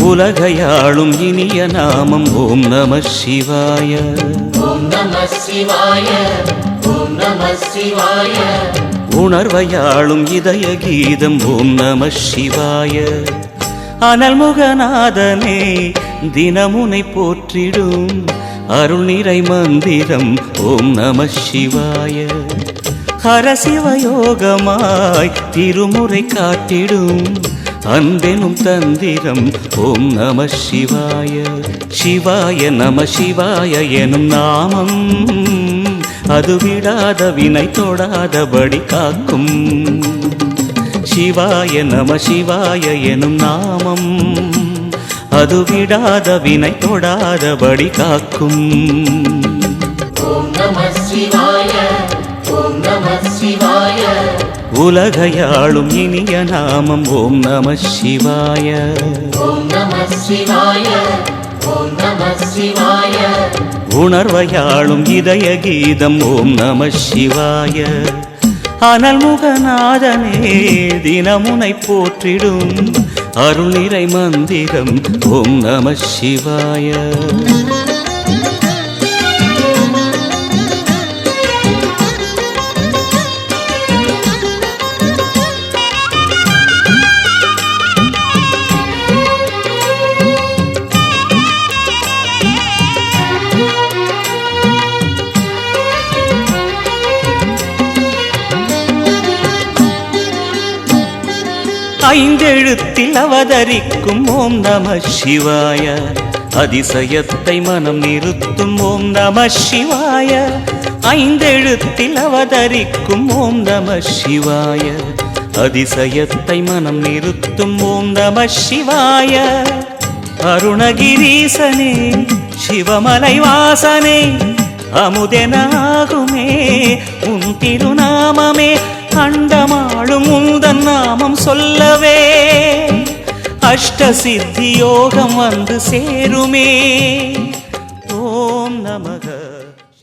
உலகையாளும் இனிய நாமம் ஓம் நம சிவாய. உணர்வையாளும் இதய கீதம் ஓம் நம சிவாய. அனல்முகநாதனே தினமுனை போற்றிடும் அருள் நிறை மந்திரம் ஓம் நம சிவாய. ஹரசிவயோகமாய் திருமுறை காட்டிடும் அன்பெனும் தந்திரம் ஓம் நம சிவாய. சிவாய நம சிவாய எனும் நாமம் அது விடாத வினை தொடாதபடி காக்கும். சிவாய நம சிவாய எனும் நாமம் அது விடாத வினை தொடாதபடி காக்கும். உலகையாளும் இனிய நாமம் ஓம் நம சிவாய. உணர்வையாளும் இதய கீதம் ஓம் நம சிவாய. அனல்முகநாதனே தினமுனை போற்றிடும் அருள் நிறை மந்திரம் ஓம் நம சிவாய. ஐந்தெழுத்தில் அவதரிக்கும் ஓம் நம சிவாய. அதிசயத்தை மனம் நிறுத்தும் ஓம் நம சிவாய. ஐந்தெழுத்தில் அவதரிக்கும் ஓம் நம சிவாய. அதிசயத்தை மனம் நிறுத்தும் ஓம் நம சிவாய. அருணகிரீசனே சிவமலை வாசனே அமுதனாகுமே உன் திருநாமமே. அண்டமாளும் உந்தன் நாமம் சொல்லவே அஷ்ட சித்தி யோகம் வந்து சேருமே. ஓம் நமக